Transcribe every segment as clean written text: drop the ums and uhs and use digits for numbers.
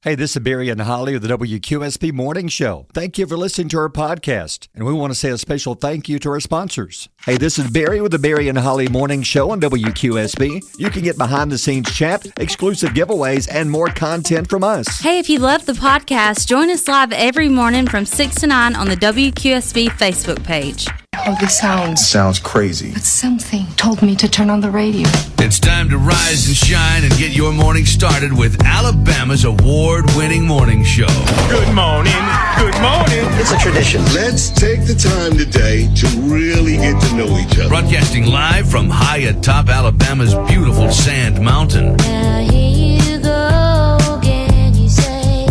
Hey, this is Barry and Holly of the WQSP Morning Show. Thank you for listening to our podcast, and we want to say a special thank you to our sponsors. Hey, this is Barry with the Barry and Holly Morning Show on WQSP. You can get behind-the-scenes chat, exclusive giveaways, and more content from us. Hey, if you love the podcast, join us live every morning from 6 to 9 on the WQSP Facebook page. Oh, this Sounds crazy. but something told me to turn on the radio. It's time to rise and shine and get your morning started with Alabama's award-winning morning show. Good morning. Good morning. It's a tradition. Let's take the time today to really get to know each other. Broadcasting live from high atop Alabama's beautiful Sand Mountain. Now here you go again, you say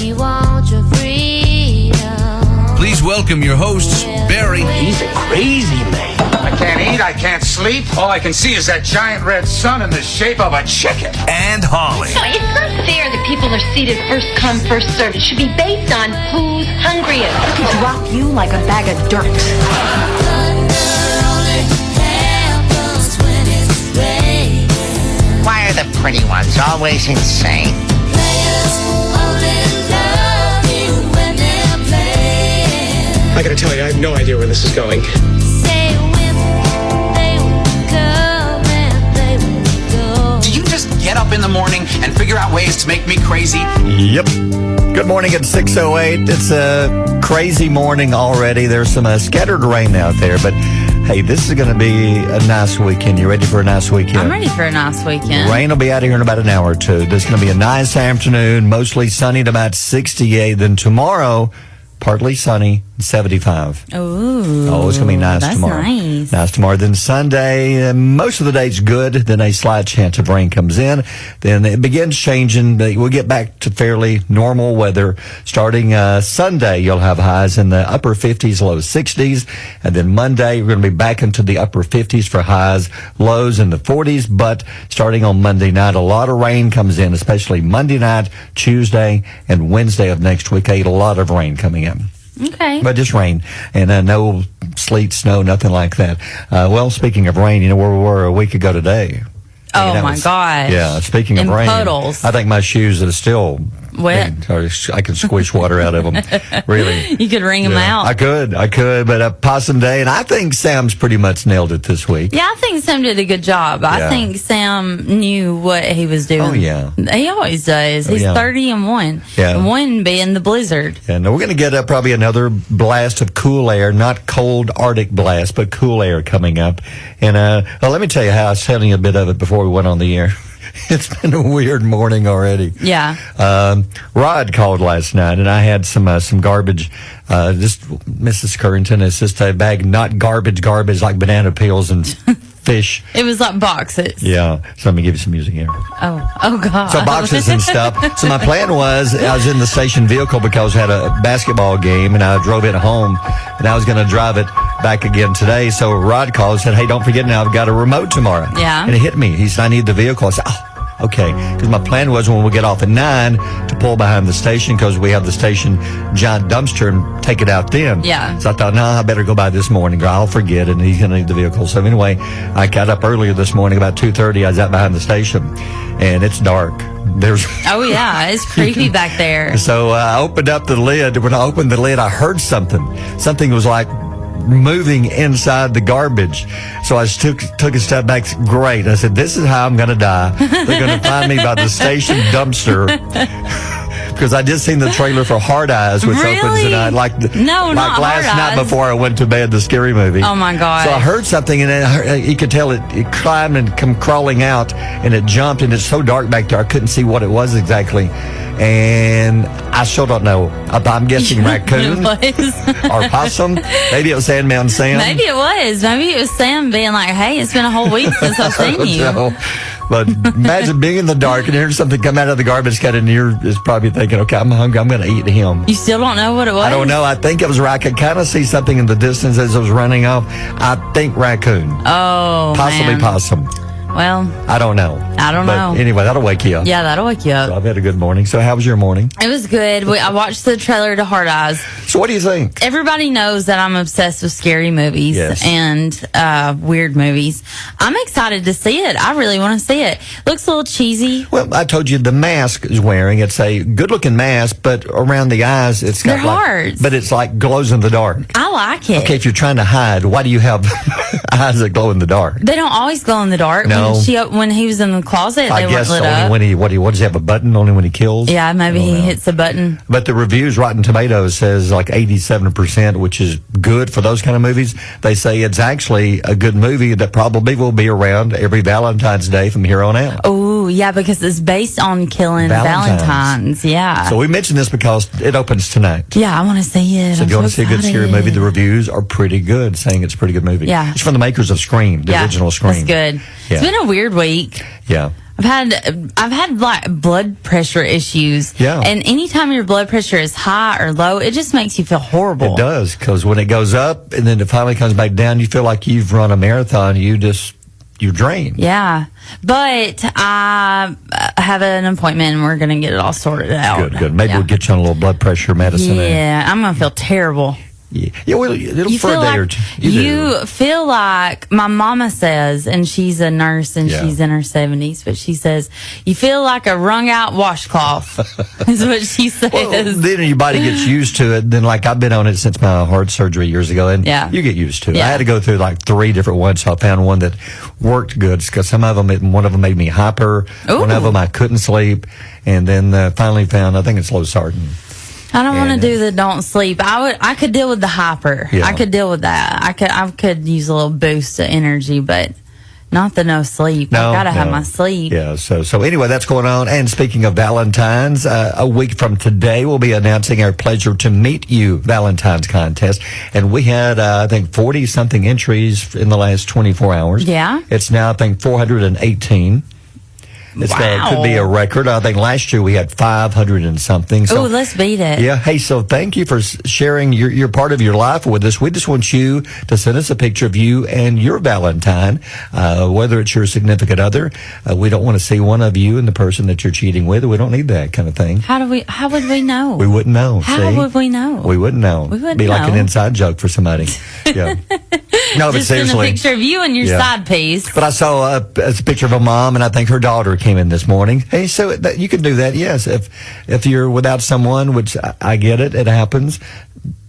you want your freedom. Please welcome your hosts, Barry He's a crazy man. I can't eat. I can't sleep. All I can see is that giant red sun in the shape of a chicken. and Holly. No, it's not fair that people are seated first come, first served. It should be based on who's hungriest. Drop you like a bag of dirt. Why are the pretty ones always insane? I gotta tell you, I have no idea where this is going. Do you just get up in the morning and figure out ways to make me crazy? Yep. Good morning at 6:08. It's a crazy morning already. There's some scattered rain out there, but hey, this is going to be a nice weekend. You ready for a nice weekend? I'm ready for a nice weekend. Rain will be out of here in about an hour or two. There's going to be a nice afternoon, mostly sunny at about 68. Then tomorrow, partly sunny, 75. Ooh. Oh, it's going to be nice that's tomorrow. Nice. Nice tomorrow. Then Sunday, most of the day's good. Then a slight chance of rain comes in. Then it begins changing. We'll get back to fairly normal weather. Starting Sunday, you'll have highs in the upper 50s, low 60s. And then Monday, we're going to be back into the upper 50s for highs, lows in the 40s. But starting on Monday night, a lot of rain comes in, especially Monday night, Tuesday, and Wednesday of next week. A lot of rain coming in. Okay. But just rain, and no sleet, snow, nothing like that. Well, speaking of rain, you know where we were a week ago today? Oh, That my was- gosh. Yeah, speaking of In rain, puddles. I think my shoes are still Wet. I can squish water out of them. Really. You could wring them out. I could, but a possum day, and I think Sam's pretty much nailed it this week. Yeah, I think Sam did a good job. Yeah. I think Sam knew what he was doing. Oh, yeah. He always does. He's yeah. 30-1. Yeah. And 1 being the blizzard. And we're going to get probably another blast of cool air, not cold Arctic blast, but cool air coming up. And well, let me tell you how I was telling you a bit of it before we went on the air. It's been a weird morning already. Yeah. Rod called last night, and I had some garbage. Just Mrs. Currington, it's just a bag, not garbage, like banana peels and fish. It was like boxes. Yeah. So let me give you some music here. Oh God. So boxes and stuff. So my plan was I was in the station vehicle because I had a basketball game, and I drove it home, and I was going to drive it back again today. So Rod called and said, "Hey, don't forget now, I've got a remote tomorrow." Yeah. And it hit me. He said, "I need the vehicle." I said, "Oh, okay." Because my plan was when we get off at 9 to pull behind the station because we have the station giant dumpster and take it out then. Yeah. So I thought, no, I better go by this morning or I'll forget it, and he's going to need the vehicle. So anyway, I got up earlier this morning, about 2:30. I was out behind the station, and it's dark. There's Oh, yeah. It's creepy back there. So I opened up the lid. When I opened the lid, I heard something. Something was like moving inside the garbage. So I just took a step back. Great. I said, this is how I'm going to die. They're going to find me by the station dumpster. Because I just seen the trailer for Hard Eyes, which opens Really? tonight. Like No, not last Hard night Eyes. before I went to bed, the scary movie. Oh, my God. So I heard something, and then you could tell it climbed and come crawling out, and it jumped, and it's so dark back there, I couldn't see what it was exactly. And I still don't know. I'm guessing raccoon It was. or possum. Maybe it was Sand Mountain Sam. Maybe it was. Maybe it was Sam being like, hey, it's been a whole week since I've seen you. So, but imagine being in the dark and hearing something come out of the garbage can, and you're is probably thinking, okay, I'm hungry, I'm going to eat him. You still don't know what it was? I don't know. I think it was I could kind of see something in the distance as it was running off. I think raccoon. Oh, Possibly man. possum. Well, I don't know. But anyway, that'll wake you up. Yeah, that'll wake you up. So I've had a good morning. So how was your morning? It was good. I watched the trailer to Hard Eyes. So what do you think? Everybody knows that I'm obsessed with scary movies and weird movies. I'm excited to see it. I really want to see it. Looks a little cheesy. Well, I told you the mask is wearing. It's a good-looking mask, but around the eyes, it's got They're hearts. But it's like glows in the dark. I like it. Okay, if you're trying to hide, why do you have eyes that glow in the dark? They don't always glow in the dark. No. When he was in the closet, I they guess weren't lit only up. when what does he have a button? Only when he kills? Yeah, maybe he hits the button. But the reviews, Rotten Tomatoes says like 87%, which is good for those kind of movies. They say it's actually a good movie that probably will be around every Valentine's Day from here on out. Oh, yeah, because it's based on killing Valentine's. Yeah. So we mentioned this because it opens tonight. Yeah, I want to see it. So if you want to see a good scary movie, the reviews are pretty good, saying it's a pretty good movie. Yeah. It's from the makers of Scream, the original Scream. That's good. Yeah. It's been a weird week. Yeah. I've had like blood pressure issues. Yeah. And anytime your blood pressure is high or low, it just makes you feel horrible. It does, because when it goes up and then it finally comes back down, you feel like you've run a marathon. You're drained. Yeah. But I have an appointment and we're going to get it all sorted out. Good. Maybe we'll get you on a little blood pressure medicine. Yeah, I'm going to feel terrible. Yeah, well, it'll for a day or two. You feel like, my mama says, and she's a nurse and she's in her 70s, but she says, you feel like a wrung out washcloth, is what she says. Well, then your body gets used to it. Then, like, I've been on it since my heart surgery years ago, and you get used to it. I had to go through like 3 different ones, so I found one that worked good, because one of them made me hyper. Ooh. One of them I couldn't sleep, and then finally found, I think it's losartan. I don't want to do the don't sleep. I could deal with the hyper. Yeah. I could deal with that. I could use a little boost of energy, but not the no sleep. I gotta have my sleep. Yeah. So anyway, that's going on. And speaking of Valentine's, a week from today, we'll be announcing our Pleasure to Meet You Valentine's contest, and we had I think 40 something entries in the last 24 hours. Yeah. It's now I think 418. It could be a record. I think last year we had 500 and something. So, let's beat it. Yeah. Hey, so thank you for sharing your part of your life with us. We just want you to send us a picture of you and your Valentine, whether it's your significant other. We don't want to see one of you and the person that you're cheating with. We don't need that kind of thing. How would we know? We wouldn't know. How would we know? We wouldn't know. We wouldn't be like know. an inside joke for somebody. Yeah. No, but just send seriously. a picture of you and your side piece. But I saw a picture of a mom, and I think her daughter came in this morning. Hey, so you can do that, yes. If you're without someone, which I get it happens,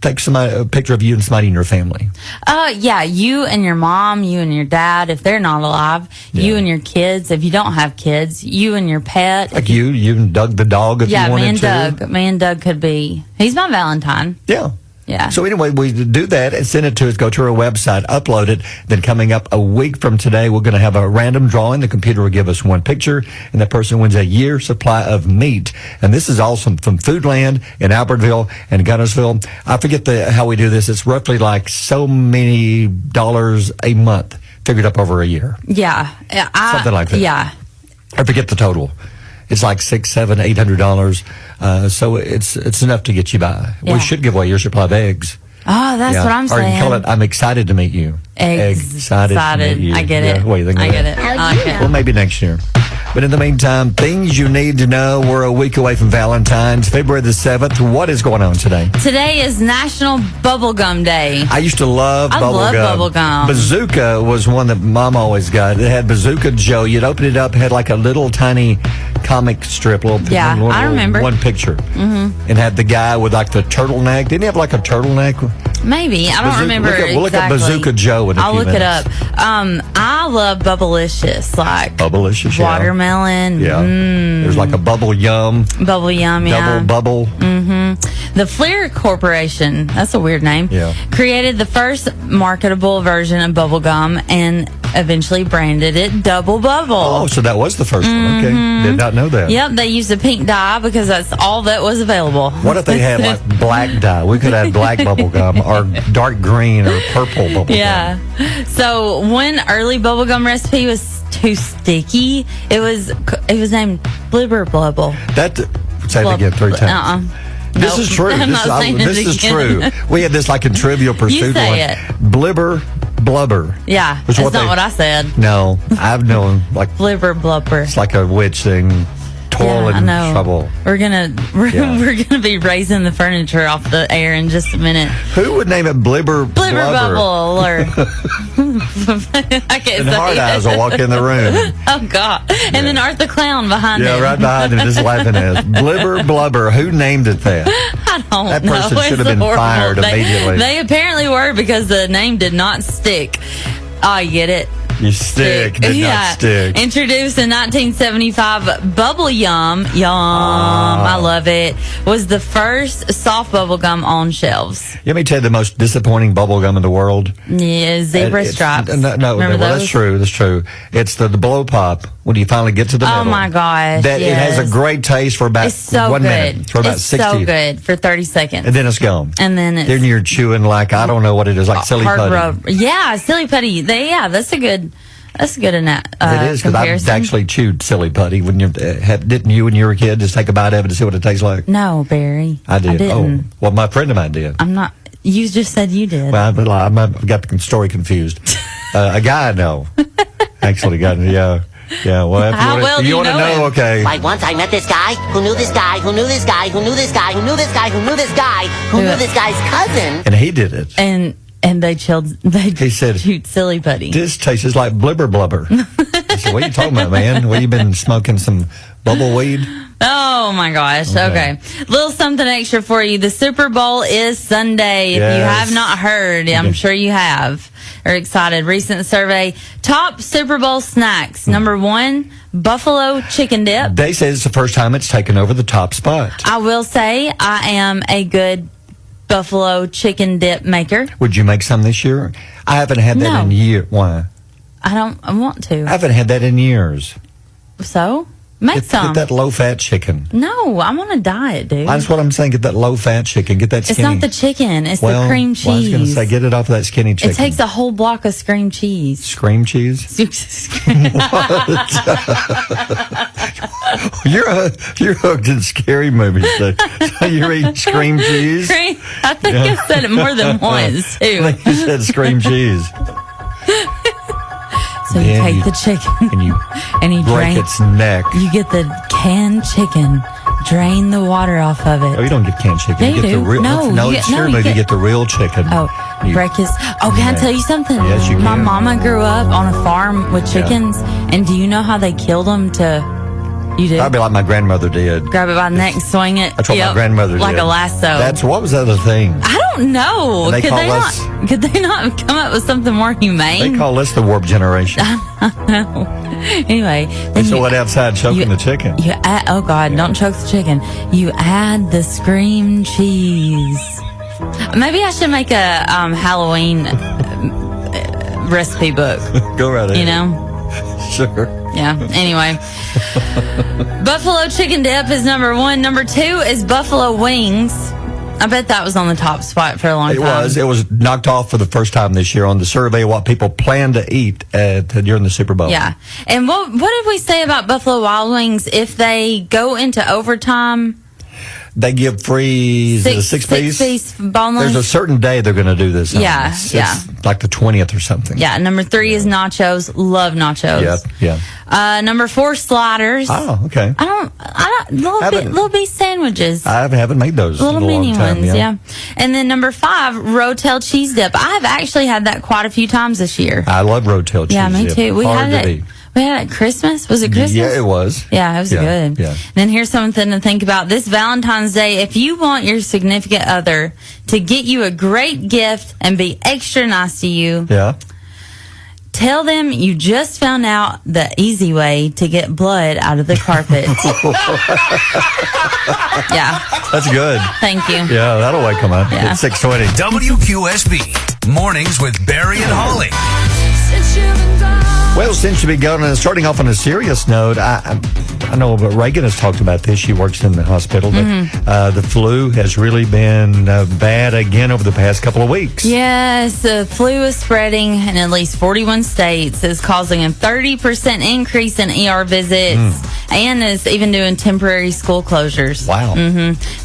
take a picture of you and somebody in your family. Yeah, you and your mom, you and your dad, if they're not alive, you and your kids, if you don't have kids, you and your pet. Like you and Doug the dog, if you wanted to. Me and Doug could be. He's my Valentine. Yeah. Yeah. So anyway, we do that and send it to us. Go to our website, upload it. Then coming up a week from today, we're going to have a random drawing. The computer will give us one picture, and that person wins a year's supply of meat. And this is awesome from Foodland in Albertville and Gunnersville. I forget how we do this. It's roughly like so many dollars a month, figured up over a year. Yeah. Something like that. Yeah. I forget the total. It's like $600, $700, $800. So it's enough to get you by. Yeah. We should give away your supply of eggs. Oh, that's what I'm Or saying. you can call it, I'm excited to meet you. Excited to meet you. I get it. Yeah, what do you think of I get that? it. I like it. Well, maybe next year. But in the meantime, things you need to know. We're a week away from Valentine's, February the 7th. What is going on today? Today is National Bubblegum Day. I used to love I love bubblegum. Bazooka was one that Mom always got. It had Bazooka Joe. You'd open it up, it had like a little tiny comic strip, I remember. one picture. Mm-hmm. And had the guy with like the turtleneck. Didn't he have like a turtleneck? Maybe. I don't remember We'll look up Bazooka Joe in a I'll few look minutes. it up. I love Bubblicious, like Bubblicious, watermelon. Yeah. There's like a Bubble Yum. Bubble Yum, yeah. Bubble. Mm-hmm. The Fleer Corporation, that's a weird name, created the first marketable version of bubble gum and eventually branded it Double Bubble. Oh, so that was the first one. Okay. Did not know that. Yep, they used a pink dye because that's all that was available. What if they had like black dye? We could have black bubble gum or dark green or purple bubble gum. So one early bubblegum recipe was too sticky. It was named Blibber Blubble. Say it again 3 times. This is true. I'm not saying this it is again. true. We had this like in Trivial Pursuit. You say it. Blibber blubber. Yeah, Which that's not what I said. No, I've known like Blibber blubber. it's like a witch thing. Toil Yeah, I and know. trouble. We're gonna be raising the furniture off the air in just a minute. Who would name it Blibber Blibber Blubber? bubble or I can't And say Hard it. Eyes will walk in the room. Oh God! And then Arthur Clown behind him. Yeah, right behind him, just laughing at us. Blibber Blubber. Who named it that? I don't That know. person should have It's been horrible. fired immediately. They apparently were because the name did not stick. Oh, you get it? You stick, did not stick. Introduced in 1975, Bubble Yum, I love it, was the first soft bubble gum on shelves. Let me tell you the most disappointing bubble gum in the world. Yeah, zebra It's- stripes. No, Remember that's those? true. That's true. It's the blow pop when you finally get to the middle. Oh my gosh! That it has a yes. great taste for about It's so 1 good. minute, for about It's 60, so good for 30 seconds. and then it's gone. And then it's Then you're chewing like I don't know what it is, like silly hard putty. rub. Yeah, silly putty. That's a good. That's a good It is because I've comparison. actually chewed silly putty when you didn't you when you were a kid just take a bite of it to see what it tastes like. No, Barry. I did. didn't. Well, my friend of mine did. I'm not. You just said you did. Well, I've got the story confused. A guy I know actually got yeah. Well, How well do you you want to know know? him? Okay. Like once I met this guy who knew this guy who knew this guy who knew this guy who knew this guy who knew this guy who knew this guy's cousin. And he did it. And they chilled. He said, shoot silly putty. This tastes like blibber blubber. I said, what are you talking about, man? Well, you been smoking some bubble weed? Oh my gosh. Okay. Little something extra for you. The Super Bowl is Sunday. If you Yes. have not heard, I'm sure you have. Are excited. Recent survey. Top Super Bowl snacks. Number 1, buffalo chicken dip. They say it's the first time it's taken over the top spot. I will say I am a good buffalo chicken dip maker. Would you make some this year? I haven't had that No. in years. Why? I want to. I haven't had that in years. So make some. Get that low-fat chicken. No, I'm on a diet, dude. That's what I'm saying. Get that low-fat chicken. Get that It's skinny. not the chicken. It's well, the cream cheese. Well, I was going to say, get it off of that skinny chicken. It takes a whole block of cream cheese. Scream cheese? You're hooked in scary movies. So you're eating scream cheese? I think I said it more than once, too. Like you said, scream cheese. So you Then take the chicken and you break drain its neck. You get the canned chicken, drain the water off of it. Oh, you don't get canned chicken. Yeah, you you get do. the real. No, you it's get- your no, you movie. You get- get the real chicken. Oh, You- break his. Oh, can I tell you something? Yes, you My can. mama grew up on a farm with chickens, and do you know how they killed them to? You did? Probably like my grandmother did. Grab it by the neck, swing it. That's what my grandmother like did. a lasso. What was the other thing? I don't know. And they Could call they us- not? Could they not come up with something more humane? They call us the warp generation. No. Anyway, They then still went outside choking you- the chicken. You add, oh God, don't choke the chicken. You add the scream cheese. Maybe I should make a Halloween recipe book. Go right ahead. You know? Sure. Yeah. Anyway, buffalo chicken dip is number 1. Number 2 is buffalo wings. I bet that was on the top spot for a long time. It was knocked off for the first time this year on the survey of what people plan to eat during the Super Bowl. Yeah. And what did we say about Buffalo Wild Wings? If they go into overtime, They give free is it a six-piece? six-piece boneless. There's a certain day they're going to do this. on. Yeah, It's like the 20th or something. Yeah, number 3 is nachos. Love nachos. Yep. Yeah. Number 4, sliders. Oh, okay. I don't, little beef sandwiches. I haven't made those Little in a long mini time. ones, yeah. And then number 5, Rotel cheese dip. I've actually had that quite a few times this year. I love Rotel cheese. Yeah, me dip. too. We Hard had to it. beat. We had it at Christmas. Was it Christmas? Yeah, it was. Yeah, it was good. Yeah. Then here's something to think about this Valentine's Day. If you want your significant other to get you a great gift and be extra nice to you, Yeah. tell them you just found out the easy way to get blood out of the carpet. Yeah. That's good. Thank you. Yeah, that'll wake them up. Yeah. It's 6:20. WQSB. Mornings with Barry and Holly. Well, since you've been going and starting off on a serious note, I know but Reagan has talked about this. She works in the hospital, but the flu has really been bad again over the past couple of weeks. Yes, the flu is spreading in at least 41 states. It's causing a 30% increase in ER visits and is even doing temporary school closures. Wow.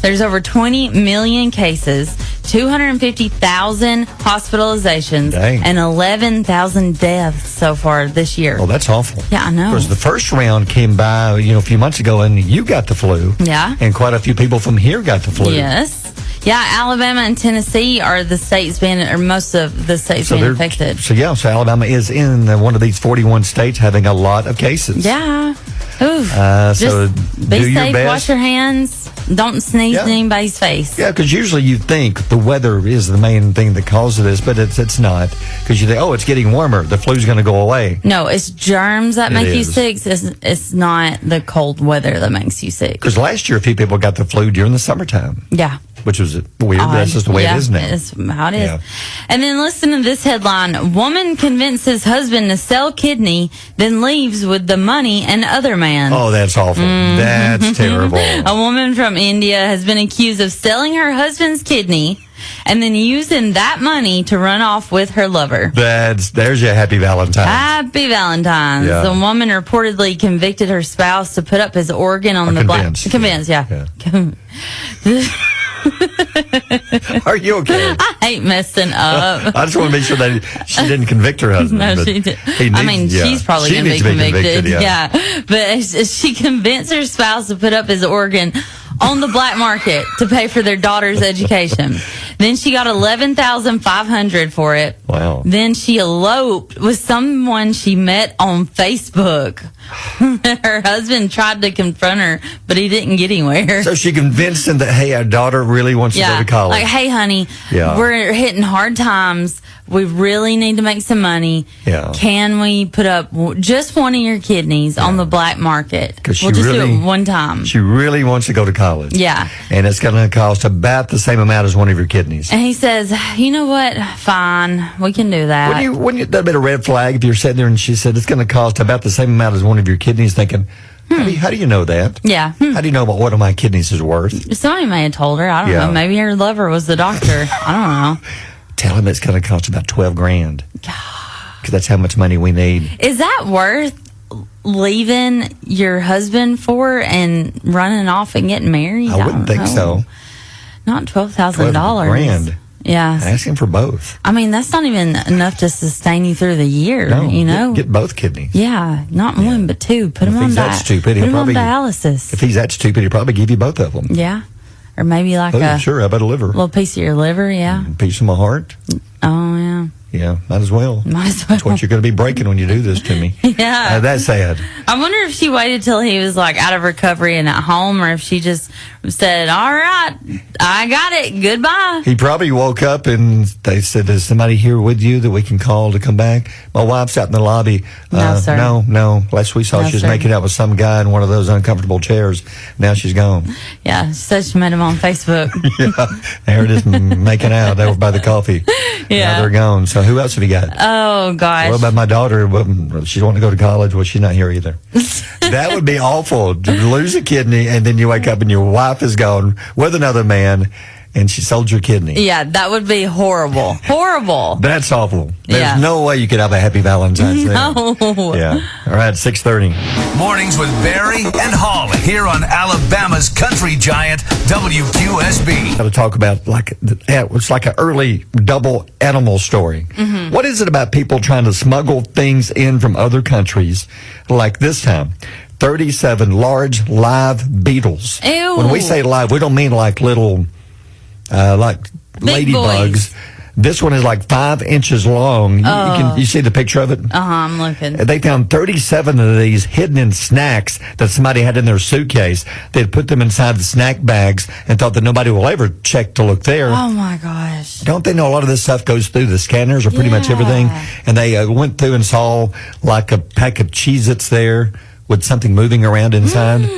There's over 20 million cases, 250,000 hospitalizations Dang. and 11,000 deaths so far this year. Oh, that's awful. Yeah, I know. Because the first round came by, a few months ago, and you got the flu. Yeah. And quite a few people from here got the flu. Yes. Yeah, Alabama and Tennessee are the states most of the states being affected. So Alabama is in one of these 41 states having a lot of cases. Yeah. Oof. So Just do be your safe, best. wash your hands, don't sneeze in anybody's face. Yeah, because usually you think the weather is the main thing that causes this, but it's not. Because you think, it's getting warmer, the flu's going to go away. No, it's germs that make you is. sick. It's not the cold weather that makes you sick. Because last year, a few people got the flu during the summertime. Yeah. Which was weird. That's just the way it is now. It's how it is. Yeah. And then listen to this headline. Woman convinces husband to sell kidney, then leaves with the money and other man. Oh, that's awful. That's terrible. A woman from India has been accused of selling her husband's kidney and then using that money to run off with her lover. There's your happy Valentine. Happy Valentine's. Yeah. The woman reportedly convicted her spouse to put up his organ on the convinced. Convinced, yeah. Are you okay? I hate messing up. I just want to make sure that she didn't convict her husband. No, but she did. he needs- She's probably She going to needs be to be convicted. convicted, But she convinced her spouse to put up his organ on the black market to pay for their daughter's education. Then she got $11,500 for it. Wow. Then she eloped with someone she met on Facebook. Her husband tried to confront her, but he didn't get anywhere. So she convinced him that, hey, our daughter really wants to go to college. Like, hey, honey, we're hitting hard times. We really need to make some money. Yeah. Can we put up just one of your kidneys on the black market? We'll just do it one time. She really wants to go to college. Yeah. And it's going to cost about the same amount as one of your kidneys. And he says, you know what? Fine. We can do that. Wouldn't that be a red flag if you're sitting there and she said it's going to cost about the same amount as one of your kidneys, thinking, how do you know that? Yeah. How do you know about what of my kidneys is worth? Somebody may have told her. I don't know. Maybe her lover was the doctor. I don't know. Tell him it's going to cost about $12,000. Because that's how much money we need. Is that worth leaving your husband for and running off and getting married? I wouldn't think so. Not $12,000. $12,000. Yeah. Asking for both. I mean, that's not even enough to sustain you through the year. No, you know, get both kidneys. Yeah, not one but two. Put them on If dialysis. If he's that stupid, he'll probably give you both of them. Yeah, or maybe like sure, how about a liver? Little piece of your liver. Yeah, Piece of my heart. Oh yeah. Yeah, might as well. Might as well. That's what you're going to be breaking when you do this to me. Yeah. That's sad. I wonder if she waited till he was like out of recovery and at home, or if she just said, all right, I got it. Goodbye. He probably woke up and they said, is somebody here with you that we can call to come back? My wife's out in the lobby. No, sir. No. Last we saw, No, she was sir. making out with some guy in one of those uncomfortable chairs. Now she's gone. Yeah, she said she met him on Facebook. Yeah, there it is, making out over by the coffee. Yeah. Now they're gone. So who else have you got? Oh, gosh. What about my daughter? Well, she's wanting to go to college. Well, she's not here either. That would be awful, to lose a kidney and then you wake up and your wife is gone with another man and she sold your kidney. Yeah, that would be horrible. Horrible. That's awful. There's Yeah. no way you could have a happy Valentine's Day. No. Yeah. All right, 6:30. Mornings with Barry and Holly here on Alabama's country giant WQSB. Got to talk about it's like an early double animal story. Mm-hmm. What is it about people trying to smuggle things in from other countries like this time? 37 large live beetles. Ew. When we say live, we don't mean like little, like Big ladybugs. boys. This one is like 5 inches long. You see the picture of it? I'm looking. They found 37 of these hidden in snacks that somebody had in their suitcase. They'd put them inside the snack bags and thought that nobody will ever check to look there. Oh, my gosh. Don't they know a lot of this stuff goes through the scanners or pretty much everything? And they went through and saw like a pack of Cheez-Its there with something moving around inside.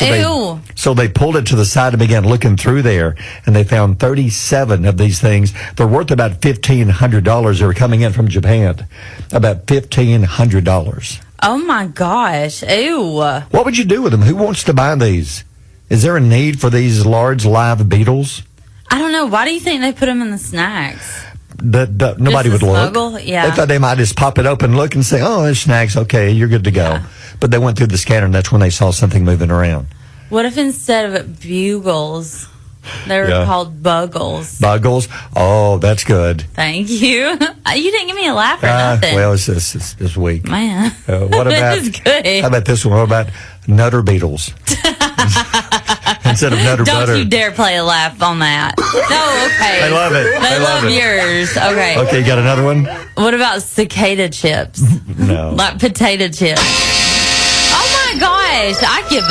Ew. So they pulled it to the side and began looking through there, and they found 37 of these things. They're worth about $1,500. They were coming in from Japan. About $1,500. Oh, my gosh. Ew. What would you do with them? Who wants to buy these? Is there a need for these large live beetles? I don't know. Why do you think they put them in the snacks? Nobody would Just to look. smuggle? Yeah. They thought they might just pop it open, look, and say, oh, there's snacks. Okay, you're good to go. Yeah. But they went through the scanner, and that's when they saw something moving around. What if instead of it bugles, They were Yeah. called Buggles. Buggles. Oh, that's good. Thank you. You didn't give me a laugh or nothing. Well, it's this week. Man. What about? This is good. How about this one? What about Nutter Beetles? Instead of Nutter Don't Butter. you dare play a laugh on that. No, okay. I love it. They I love it. yours. Okay. Okay, you got another one? What about cicada chips? No. Like potato chips. Oh my gosh. I give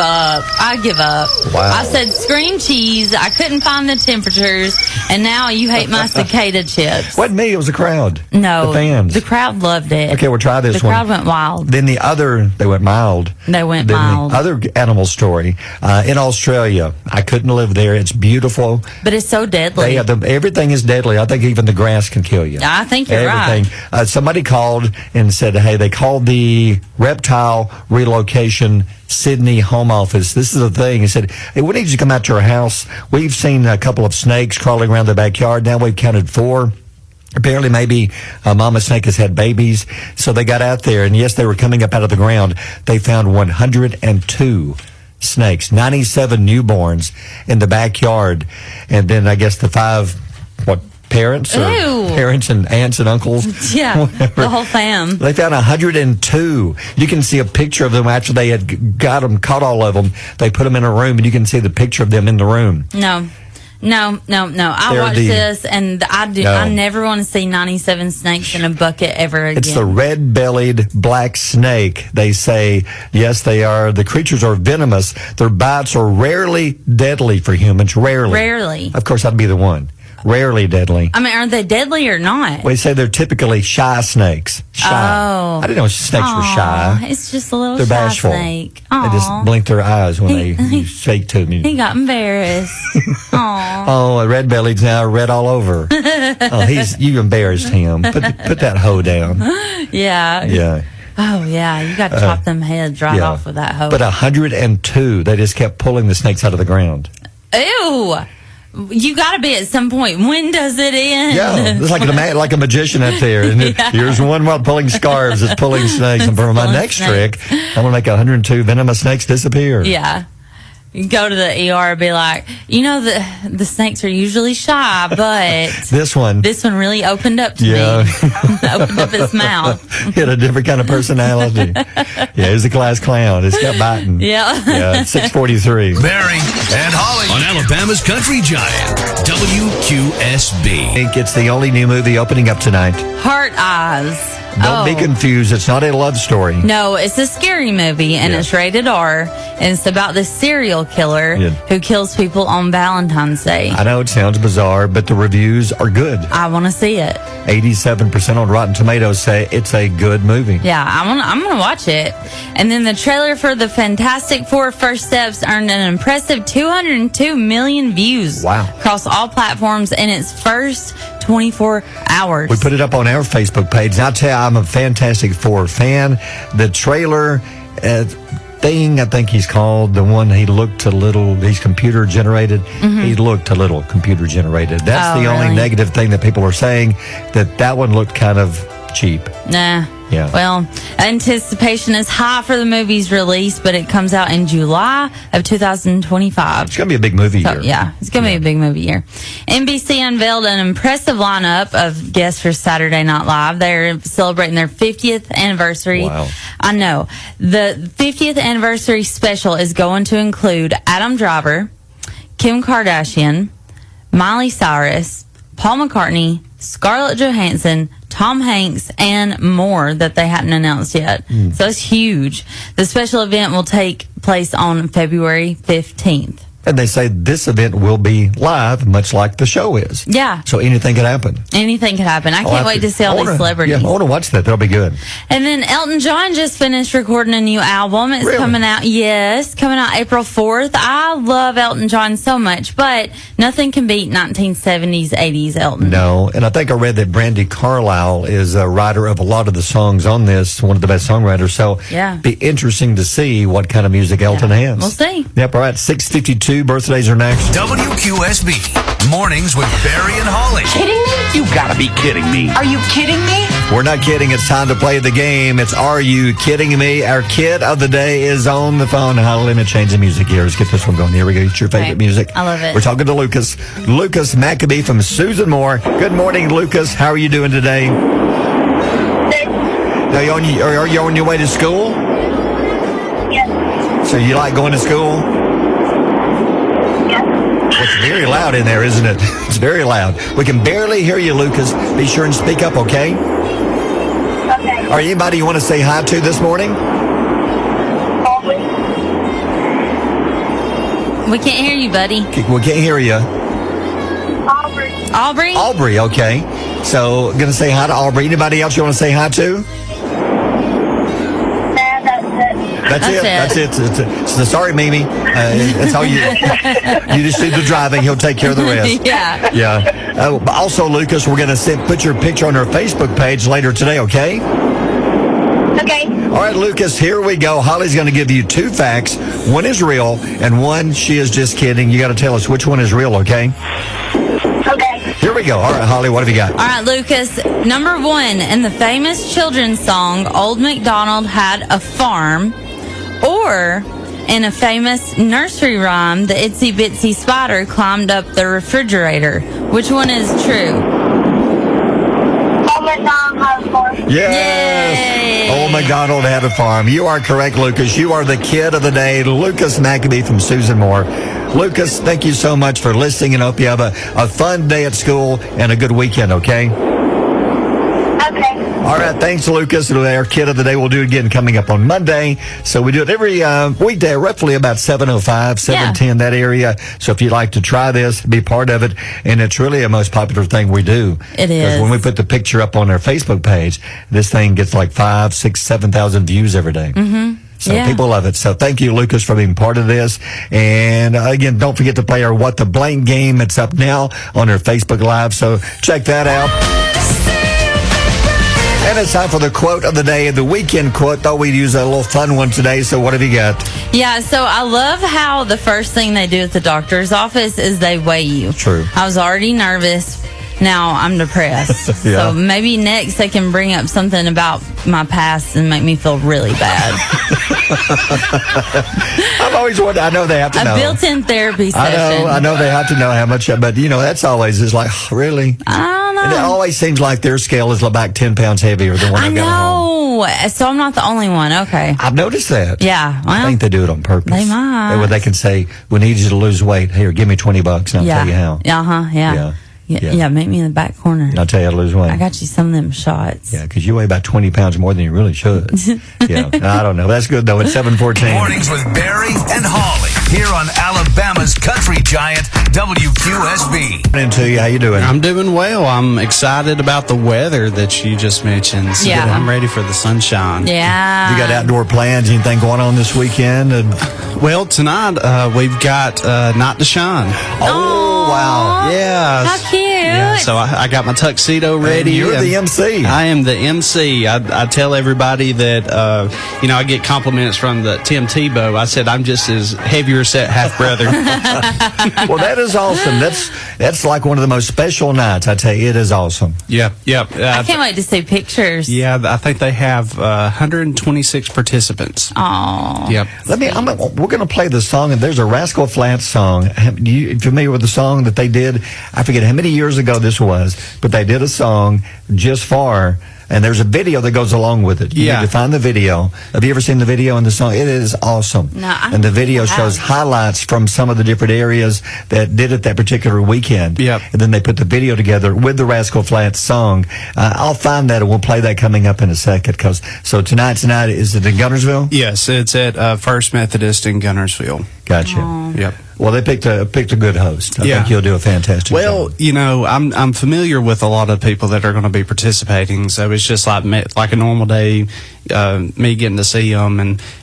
up. Wow. I said scream cheese. I couldn't find the temperatures. And now you hate my cicada chips. Wasn't me, it was the crowd. No. The fans. The crowd loved it. Okay, we'll try this The one. crowd went wild. Then they went mild. They went Then mild. the other animal story in Australia. I couldn't live there. It's beautiful. But it's so deadly. Everything is deadly. I think even the grass can kill you. I think you're Everything. right. Somebody called and said, hey, they called the reptile relocation Sydney home office. This is the thing. He said, hey, we need you to come out to our house. We've seen a couple of snakes crawling around the backyard. Now we've counted 4. Apparently, maybe Mama Snake has had babies. So they got out there, and yes, they were coming up out of the ground. They found 102 snakes, 97 newborns in the backyard. And then I guess the 5, parents? Or Ew. Parents and aunts and uncles? Yeah, Whatever. the whole fam. They found 102. You can see a picture of them after they had caught all of them. They put them in a room, and you can see the picture of them in the room. No. I They're watched this, and I never want to see 97 snakes in a bucket ever again. It's the red-bellied black snake. They say, yes, they are. The creatures are venomous. Their bites are rarely deadly for humans. Rarely. Of course, I'd be the one. Rarely deadly. I mean, are they deadly or not? We say they're typically shy snakes. Shy. Oh. I didn't know snakes were shy. It's just a little They're shy bashful. snake. They just Aw. blink their eyes when you speak to them. He got embarrassed. Aw. Oh, red bellied's now red all over. You embarrassed him. Put that hoe down. Yeah. Yeah. Oh, yeah. You got to chop them heads right off with that hoe. But 102, they just kept pulling the snakes out of the ground. Ew. You got to be at some point. When does it end? Yeah, it's like a magician out there. And here's one while pulling scarves. It's pulling snakes. And for my next trick, I'm going to make 102 venomous snakes disappear. Yeah. You go to the ER and be like, the snakes are usually shy, but This one really opened up to me. Opened up its mouth. He had a different kind of personality. Yeah, he's a class clown. It's got biting. Yeah. Yeah, 643. Barry and Holly on Alabama's Country Giant, WQSB. I think it's the only new movie opening up tonight. Heart Eyes. Don't be confused. It's not a love story. No, it's a scary movie, and it's rated R, and it's about this serial killer who kills people on Valentine's Day. I know it sounds bizarre, but the reviews are good. I want to see it. 87% on Rotten Tomatoes say it's a good movie. Yeah, I'm gonna watch it. And then the trailer for the Fantastic Four: First Steps earned an impressive 202 million views. Wow. Across all platforms in its first 24 hours. We put it up on our Facebook page. And I'll tell you, I'm a Fantastic Four fan. The trailer thing, I think he's called, the one he's computer generated. He looked a little computer generated. That's the only negative thing that people are saying, that one looked kind of cheap. Nah. Yeah. Well, anticipation is high for the movie's release, but it comes out in July of 2025. It's going to be a big movie year. Yeah, it's going to be a big movie year. NBC unveiled an impressive lineup of guests for Saturday Night Live. They're celebrating their 50th anniversary. Wow. I know. The 50th anniversary special is going to include Adam Driver, Kim Kardashian, Miley Cyrus, Paul McCartney, Scarlett Johansson, Tom Hanks, and more that they hadn't announced yet. So it's huge. The special event will take place on February 15th. And they say this event will be live, much like the show is. Yeah. So anything could happen. Anything could happen. I can't wait to see all these celebrities. Yeah, I want to watch that. That'll be good. And then Elton John just finished recording a new album. It's coming out, coming out April 4th. I love Elton John so much, but nothing can beat 1970s, 80s Elton. No, and I think I read that Brandy Carlisle is a writer of a lot of the songs on this, one of the best songwriters. So be interesting to see what kind of music Elton has. We'll see. Yep, all right, 6:52, birthdays are next. WQSB. Mornings with Barry and Holly. Kidding me? You gotta be kidding me. Are you kidding me? We're not kidding. It's time to play the game. It's Are You Kidding Me? Our kid of the day is on the phone. How let me change the music here. Let's get this one going. Here we go. It's your favorite Okay. music. I love it. We're talking to Lucas. Lucas Maccabee from Susan Moore. Good morning, Lucas. How are you doing today? Are you on your way to school? Yes. So you like going to school? Yes. It's very loud in there, isn't it? It's very loud. We can barely hear you, Lucas. Be sure and speak up, okay? Okay. Are anybody you want to say hi to this morning? Always. We can't hear you, buddy. We can't hear you. Aubrey. Aubrey? Aubrey, okay. So, going to say hi to Aubrey. Anybody else you want to say hi to? Nah, that's it. That's it. So, sorry, Mimi. That's all you. You just do the driving. He'll take care of the rest. Yeah. Yeah. But also, Lucas, we're going to put your picture on our Facebook page later today, okay? Okay. All right, Lucas, here we go. Holly's going to give you 2 facts. One is real, and one she is just kidding. You got to tell us which one is real, okay? Okay. Here we go. All right, Holly, what have you got? All right, Lucas. Number 1, in the famous children's song, Old MacDonald Had a Farm, or in a famous nursery rhyme, the Itsy Bitsy Spider Climbed Up the Refrigerator. Which one is true? Old MacDonald had a farm. Yes! Yay! Old MacDonald had a farm. You are correct, Lucas. You are the kid of the day, Lucas Maccabee from Susan Moore. Lucas, thank you so much for listening, and hope you have a fun day at school and a good weekend, okay? Okay. All right, thanks, Lucas. Our kid of the day, we'll do it again coming up on Monday. So we do it every weekday, roughly about 7:05, 7:10, that area. So if you'd like to try this, be part of it, and it's really a most popular thing we do. It is. Because when we put the picture up on our Facebook page, this thing gets like 5, 6, 7,000 views every day. Mm-hmm. So Yeah. people love it. So thank you, Lucas, for being part of this. And again, don't forget to play our What the Blank game. It's up now on our Facebook Live. So check that out. And it's time for the quote of the day, the weekend quote. Thought we'd use a little fun one today. So what have you got? Yeah, so I love how the first thing they do at the doctor's office is they weigh you. True. I was already nervous. Now I'm depressed. Yeah. So maybe next they can bring up something about my past and make me feel really bad. I've always wondered. I know they have to know. A built-in therapy session. I know they have to know how much, but that's always is like, really? I don't know. And it always seems like their scale is about 10 pounds heavier than what I I've got at home. know. So I'm not the only one. Okay. I've noticed that. Yeah. I Well, think they do it on purpose. They might. That way they can say, we need you to lose weight. Here, give me $20 and I'll tell you how. Uh-huh. Yeah. Yeah. Meet me in the back corner. And I'll tell you how to lose weight. I got you some of them shots. Yeah, because you weigh about 20 pounds more than you really should. Yeah, I don't know. That's good, though. It's 7:14. Mornings with Barry and Holly here on Alabama's country giant WQSB. Into you. How you doing? I'm doing well. I'm excited about the weather that you just mentioned. So Yeah. I'm ready for the sunshine. Yeah. You got outdoor plans? Anything going on this weekend? Well, tonight we've got Night to Shine. Oh, wow. Yeah. How cute. Yeah, so I got my tuxedo ready. And you're the MC. I am the MC. I tell everybody that, I get compliments from the Tim Tebow. I said, I'm just his heavier set half brother. Well, that is awesome. That's like one of the most special nights. I tell you, it is awesome. Yeah. I can't wait to see pictures. Yeah, I think they have 126 participants. Oh. Yep. We're going to play the song, and there's a Rascal Flatts song. You familiar with the song that they did? I forget how many years ago this was, but they did a song just for, and there's a video that goes along with it. You Yeah. need to find the video. Have you ever seen the video in the song? It is awesome. No, I and the don't video think I shows have. highlights from some of the different areas that did it that particular weekend. Yep. And then they put the video together with the Rascal Flatts song. I'll find that, and we'll play that coming up in a second. So tonight's night, is it in Gunnersville? Yes, it's at First Methodist in Gunnersville. Gotcha. Yep. Well, they picked a good host. I Yeah. think you'll do a fantastic Well, job. I'm familiar with a lot of people that are going to be participating, so it's just like a normal day. Me getting to see them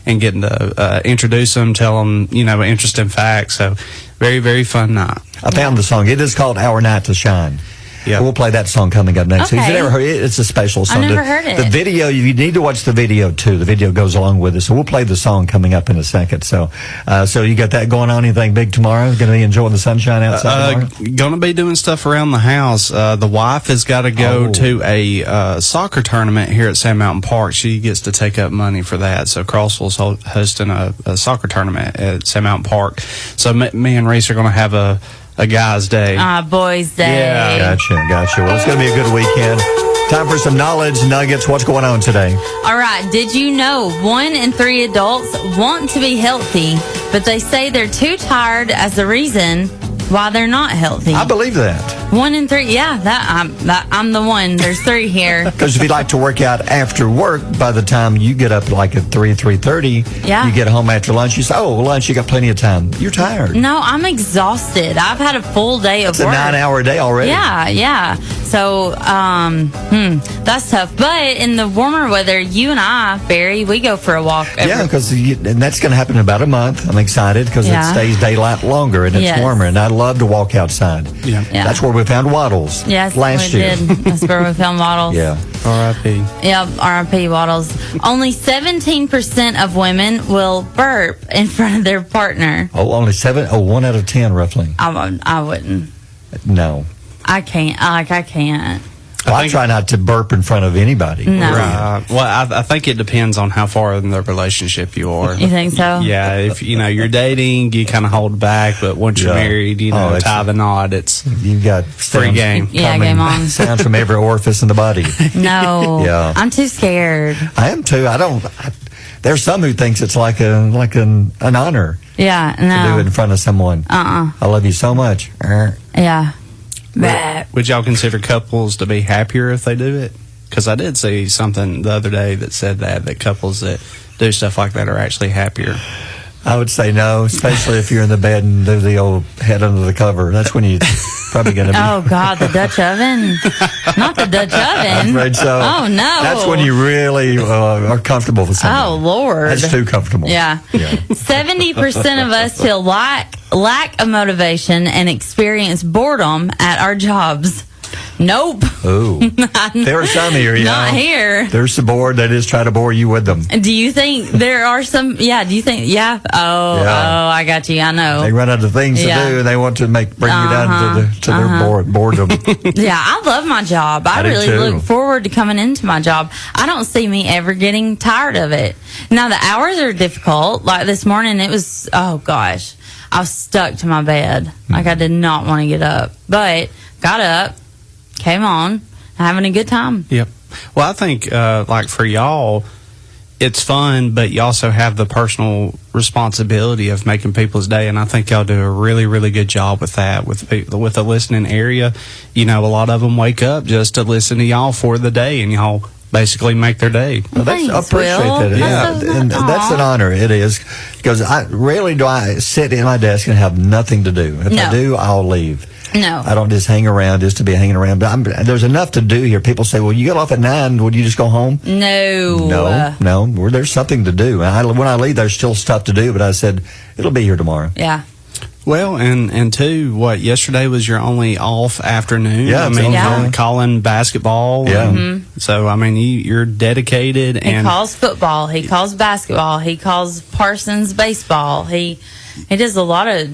and getting to introduce them, tell them interesting facts. So very, very fun night. I found the song. It is called Our Night to Shine. Yeah. We'll play that song coming up next. Okay. If you never heard it, it's a special song. never heard it. The video, you need to watch the video too. The video goes along with it. So we'll play the song coming up in a second. So you got that going on? Anything big tomorrow? Going to be enjoying the sunshine outside tomorrow? Going to be doing stuff around the house. The wife has got to go to a soccer tournament here at Sand Mountain Park. She gets to take up money for that. So Crossville's hosting a soccer tournament at Sand Mountain Park. So me and Reese are going to have a guy's day. Boys' day. Yeah. Gotcha. Well, it's going to be a good weekend. Time for some knowledge nuggets. What's going on today? All right. Did you know 1 in 3 adults want to be healthy, but they say they're too tired as the reason why they're not healthy? I believe that. 1 in 3. Yeah, I'm the one. There's 3 here. Because if you like to work out after work, by the time you get up like at 3:30, Yeah. you get home after lunch, you say, lunch, you got plenty of time. You're tired. No, I'm exhausted. I've had a full day of It's a work. 9-hour day already. Yeah. So, that's tough. But in the warmer weather, you and I, Barry, we go for a walk. Yeah, and that's going to happen in about a month. I'm excited because Yeah. it stays daylight longer and it's Yes. warmer. And I love to walk outside. Yeah. That's where we found Waddles Yes, last we year. did. That's where we found Waddles. Yeah. R.I.P. Yep, R.I.P. Waddles. Only 17% of women will burp in front of their partner. Only 1 out of 10, roughly. I wouldn't. No. I can't. I can't. Well, I try not to burp in front of anybody. No. Right. Well, I think it depends on how far in the relationship you are. You think so? Yeah, if you're dating, you kind of hold back, but once you're Yeah. married, it's- tie the knot. It's You've got free game. Yeah, coming- game on. Sounds from every orifice in the body. No. Yeah. I'm too scared. I am too. There's some who thinks it's like an honor Yeah, to do no. it in front of someone. I love you so much. Yeah. Bah. Would y'all consider couples to be happier if they do it? Because I did see something the other day that said that couples that do stuff like that are actually happier. I would say no, especially if you're in the bed and do the old head under the cover. That's when you're probably going to be. Oh, God, the Dutch oven. Not the Dutch oven. I'm afraid so. Oh, no. That's when you really are comfortable with something. Oh, Lord. That's too comfortable. Yeah. 70% of us feel lack of motivation and experience boredom at our jobs. Nope. Ooh. There are some here, yeah. Not here. They're so bored, they just try to bore you with them. Do you think there are some? Yeah. Do you think? Yeah. Oh, I got you. I know. They run out of things to do, and they want to bring you down to their boredom. Yeah, I love my job. I I do really too. look forward to coming into my job. I don't see me ever getting tired of it. Now, the hours are difficult. Like this morning, it was, oh gosh, I was stuck to my bed. Like I did not want to get up, but got up, came on, having a good time. Yep. Well, I think like for y'all, it's fun, but you also have the personal responsibility of making people's day, and I think y'all do a really, really good job with that. With the listening area, a lot of them wake up just to listen to y'all for the day, and y'all basically make their day. Well, I Thanks, appreciate Will. that. That's Yeah, so and nice. that's an honor. It is, because rarely do I sit in my desk and have nothing to do. If No. I do, I'll leave. No. I don't just hang around just to be hanging around. But there's enough to do here. People say, "Well, you get off at 9. Would you just go home?" No. No. There's something to do. When I leave, there's still stuff to do. But I said it'll be here tomorrow. Yeah. Well, and two, yesterday was your only off afternoon? Yeah, it's the only time. Calling basketball. Yeah. So, you're dedicated. He calls football. He calls basketball. He calls Parsons baseball. He does a lot of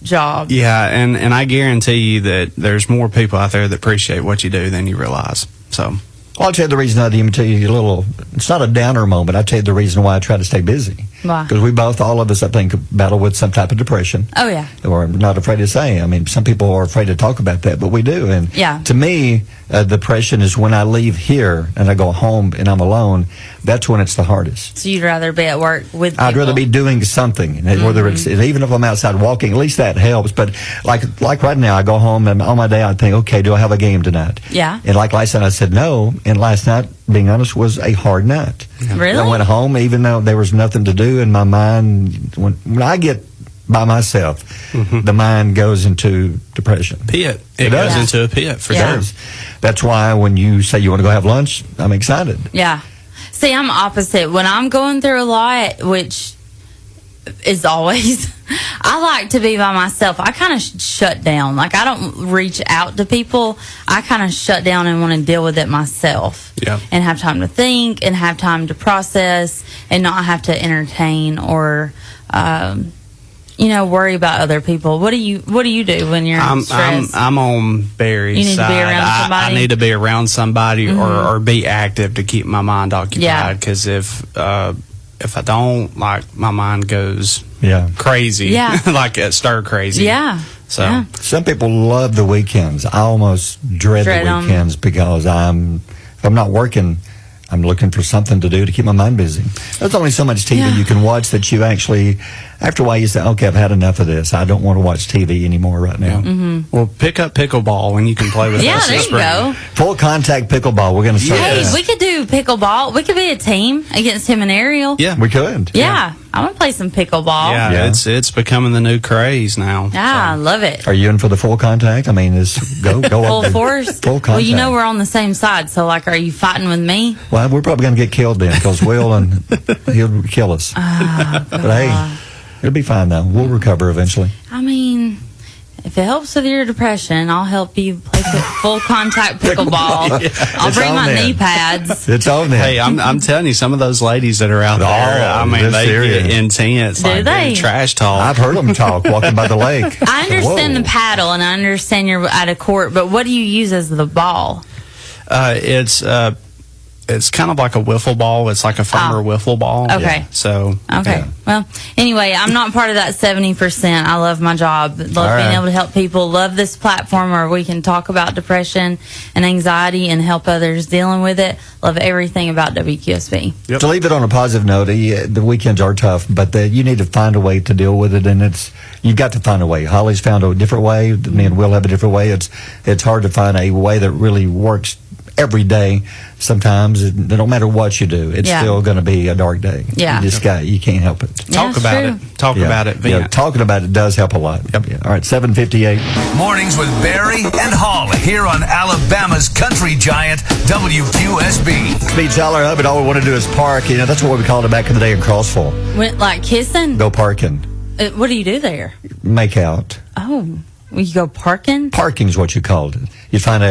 jobs. Yeah, and I guarantee you that there's more people out there that appreciate what you do than you realize. So, Well, I'll tell you the reason I didn't even tell you it's not a downer moment. I'll tell you the reason why I try to stay busy. Why? Because all of us, I think, battle with some type of depression. Oh, yeah. Or I'm not afraid to say. Some people are afraid to talk about that, but we do. And Yeah. to me, depression is when I leave here and I go home and I'm alone. That's when it's the hardest. So you'd rather be at work with people. I'd rather be doing something, whether it's even if I'm outside walking. At least that helps. But like right now, I go home and on my day I think, okay, do I have a game tonight? Yeah. And like last night, I said no. And last night, being honest, was a hard night. Really? I went home, even though there was nothing to do in my mind. When I get by myself, the mind goes into depression. pit. It It goes does. into a pit for It sure. does. That's why when you say you want to go have lunch, I'm excited. Yeah. See, I'm opposite. When I'm going through a lot, which is always, I like to be by myself. I kind of shut down. Like, I don't reach out to people. I kind of shut down and want to deal with it myself. Yeah. And have time to think and have time to process and not have to entertain or, worry about other people. What do you do when you're stressed? I'm on Barry's You need to be side. around somebody? I need to be around somebody or be active to keep my mind Yeah. occupied. Because if I don't, like, my mind goes crazy. Yeah. Like stir crazy. Yeah. So Yeah. Some people love the weekends. I almost dread the 'em. weekends because if I'm not working, I'm looking for something to do to keep my mind busy. There's only so much TV Yeah. you can watch that you actually, after a while, you say, okay, I've had enough of this. I don't want to watch TV anymore right now. Well, pick up pickleball and you can play with Yeah, us there this you spring. go. Full contact pickleball. We're going to start Hey, that. we could do pickleball. We could be a team against him and Ariel. Yeah. We could. Yeah. I want to play some pickleball. Yeah, it's becoming the new craze now. Yeah, I love it. Are you in for the full contact? I mean, go Full up there. force. Full contact. Well, you know we're on the same side, so like, are you fighting with me? Well, we're probably going to get killed then because Will and he'll kill us. But hey, it'll be fine though. We'll recover eventually. I mean, if it helps with your depression, I'll help you play full contact pickleball. I'll It's bring on my then. knee pads. It's on there. Hey, I'm telling you, some of those ladies that are out there, I mean, they're they serious. get intense. Do like they? trash talk. I've heard them talk walking by the lake. I understand Whoa. the paddle and I understand you're at a court, but what do you use as the ball? It's kind of like a wiffle ball. It's like a firmer wiffle ball. Okay. Yeah. So Okay. Well, anyway, I'm not part of that 70%. I love my job. Love All being right. able to help people. Love this platform where we can talk about depression and anxiety and help others dealing with it. Love everything about WQSB. To leave it on a positive note, the weekends are tough, but you need to find a way to deal with it, and you've got to find a way. Holly's found a different way. Me and Will have a different way. It's hard to find a way that really works every day. Sometimes it no matter what you do, it's Yeah. still going to be a dark day. Yeah. You can't help it. talk about it. Talk about it. Yeah, Vent. talking about it does help a lot. Yep. Yeah. All right, 7:58. Mornings with Barry and Holly here on Alabama's country giant WQSB. Beach Dollar Hub, and all we want to do is park. You know, that's what we called it back in the day in Crossville. Went like kissing? Go parking. What do you do there? Make out. Oh, you go parking? Parking's what you called it. You'd find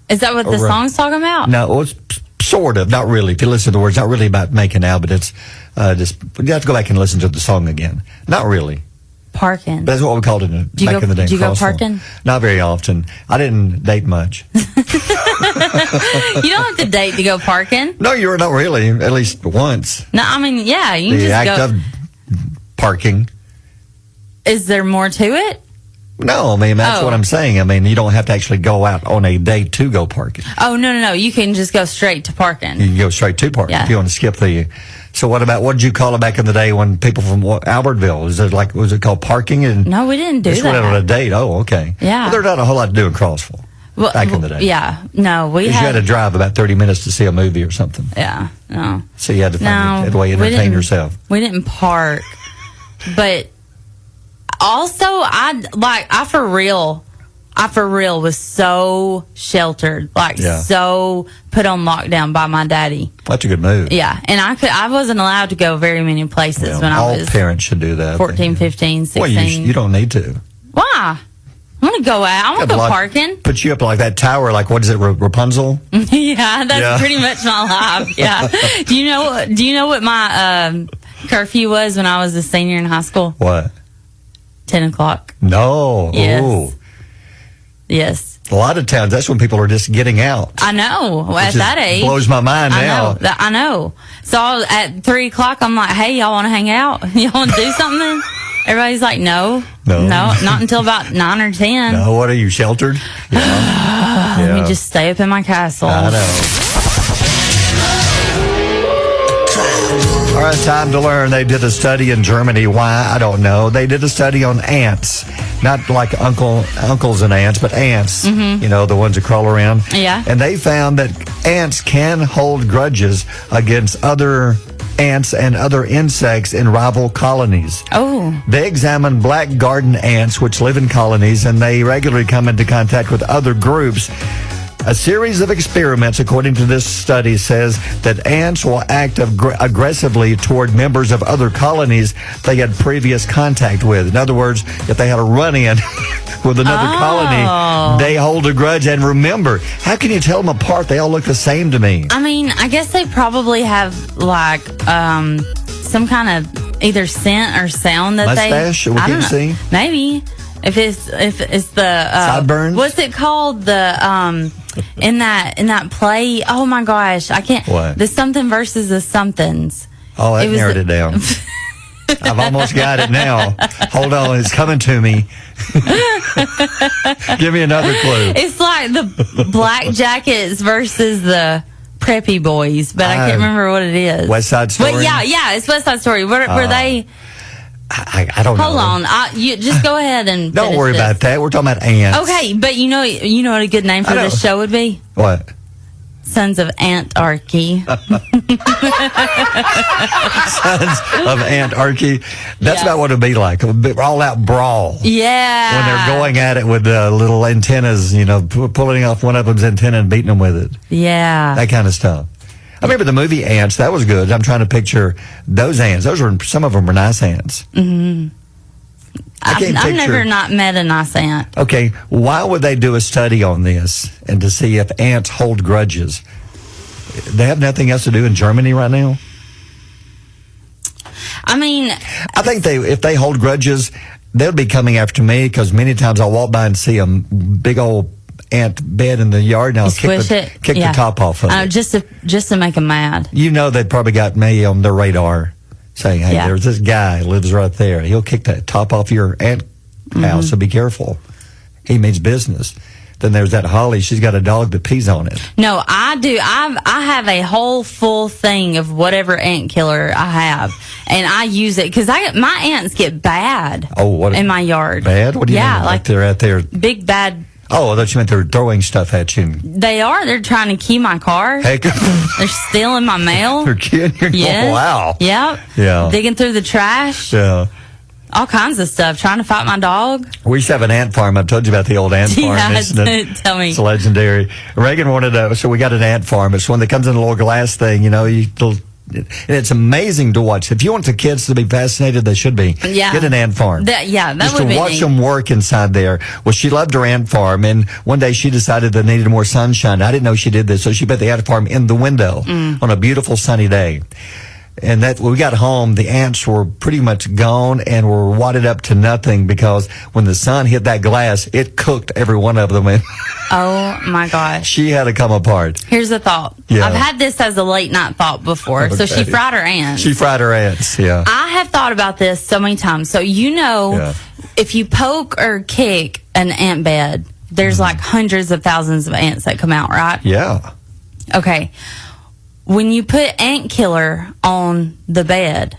Is that what the Right. song's talking about? No, well, it's sort of, not really. If you listen to the words, not really about making out, but it's just, you have to go back and listen to the song again. Not really. Parking. But that's what we called it Do you back go- in the day. do you go Crossville. parking? Not very often. I didn't date much. You don't have to date to go parking. No, you're not really, at least once. No, I mean, yeah, you can The just act go. of parking. Is there more to it? No, I mean, that's Oh. what I'm saying. I mean, you don't have to actually go out on a date to go parking. Oh, no. You can just go straight to parking. You can go straight to parking Yeah. if you want to skip the. So what did you call it back in the day when people from Albertville, was it called parking? And No, we didn't do just went out on a that. date. Oh, okay. Yeah. Well, there's not a whole lot to do in Crossville Well, back in the day. Yeah. No, we You had to had. drive about 30 minutes to see a movie or something. Yeah. No. So you had to find No. a way to we entertain didn't- yourself. We didn't park. But also, I for real was so sheltered, Yeah. so put on lockdown by my daddy. That's a good move. Yeah, and I wasn't allowed to go very many places Well, when I all was parents should do that. 14, 15, 16. Well, you don't need to. Why? I want to go out. I want to go parking. Put you up like that tower, like what is it, Rapunzel? Yeah, that's Yeah. pretty much my life. Yeah. Do you know what my curfew was when I was a senior in high school? What? 10 o'clock. No. Yes. Ooh. Yes. A lot of towns, that's when people are just getting out. I know. Well, Which at is- that age. blows my mind now. I know. So at 3 o'clock, I'm like, hey, y'all want to hang out? Y'all want to do something? Everybody's like, no, not until about 9 or 10. No, what are you, sheltered? Yeah. Let me just stay up in my castle. I know. All right, time to learn. They did a study in Germany. Why? I don't know. They did a study on ants. Not like uncles and aunts, but ants. You know, the ones that crawl around. Yeah. And they found that ants can hold grudges against other ants and other insects in rival colonies. Oh. They examined black garden ants, which live in colonies, and they regularly come into contact with other groups. A series of experiments, according to this study, says that ants will act aggressively toward members of other colonies they had previous contact with. In other words, if they had a run-in with another colony, they hold a grudge. And remember, how can you tell them apart? They all look the same to me. I mean, I guess they probably have like some kind of either scent or sound that mustache, they. we I can don't know. see. Maybe if it's the sideburns. What's it called? The in that play. Oh my gosh, I can't. What? The something versus the somethings. Oh, that narrowed it down. I've almost got it now. Hold on, it's coming to me. Give me another clue. It's like the Black Jackets versus the Preppy Boys, but I can't remember what it is. West Side Story? But yeah, it's West Side Story. Were they... I don't know. Hold on. You just go ahead and don't worry about that. We're talking about ants. Okay, but you know what a good name for this show would be? What? Sons of Antarchy. Sons of Antarchy. That's about what it'd be like. A all-out brawl. Yeah. When they're going at it with the little antennas, pulling off one of them's antenna and beating them with it. Yeah. That kind of stuff. I remember the movie Ants. That was good. I'm trying to picture those ants. Some of them were nice ants. Mm-hmm. I've never not met a nice ant. Okay, why would they do a study on this and to see if ants hold grudges? They have nothing else to do in Germany right now? I mean... I think if they hold grudges, they'll be coming after me because many times I'll walk by and see a big old ant bed in the yard and I'll kick the top off of it. Just to make them mad. You know they've probably got me on their radar saying, hey, there's this guy lives right there. He'll kick that top off your ant house, so be careful. He means business. Then there's that Holly. She's got a dog that pees on it. No, I do. I have a whole full thing of whatever ant killer I have, and I use it because my ants get bad. In my yard? Bad? What do you mean? Like they're out there? Big bad. Oh, I thought you meant they're throwing stuff at you. They are. They're trying to key my car. Heck. They're stealing my mail. They're kidding. Yes. Oh, wow. Yep. Yeah. Digging through the trash. Yeah. All kinds of stuff. Trying to fight my dog. We used to have an ant farm. I've told you about the old ant farm. Tell me. It's legendary. Reagan wanted so we got an ant farm. It's one that comes in a little glass thing, and it's amazing to watch. If you want the kids to be fascinated, they should be. Yeah. Get an ant farm. That just would be to watch neat. them work inside there. Well, she loved her ant farm, and one day she decided they needed more sunshine. I didn't know she did this, so she put the ant farm in the window on a beautiful sunny day. And when we got home, the ants were pretty much gone and were wadded up to nothing because when the sun hit that glass, it cooked every one of them. Oh, my gosh. She had to come apart. Here's a thought. Yeah. I've had this as a late night thought before. Okay. So she fried her ants. She fried her ants, yeah. I have thought about this so many times. So if you poke or kick an ant bed, there's like hundreds of thousands of ants that come out, right? Yeah. Okay. When you put ant killer on the bed,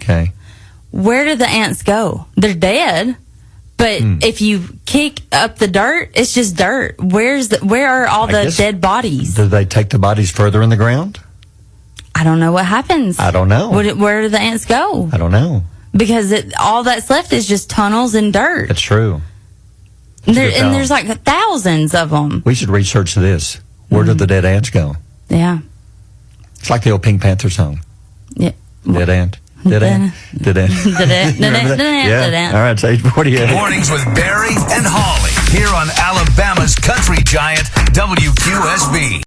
where do the ants go? They're dead. But if you kick up the dirt, it's just dirt. Where are all the dead bodies? Do they take the bodies further in the ground? I don't know what happens. I don't know. Where do the ants go? I don't know. Because all that's left is just tunnels and dirt. That's true. There's like thousands of them. We should research this. Where do the dead ants go? Yeah. It's like the old Pink Panther song. Yeah. Dead ant. Dead ant. Dead ant. Yeah. All right, Sage, 48. Mornings with Barry and Holly here on Alabama's Country Giant WQSB.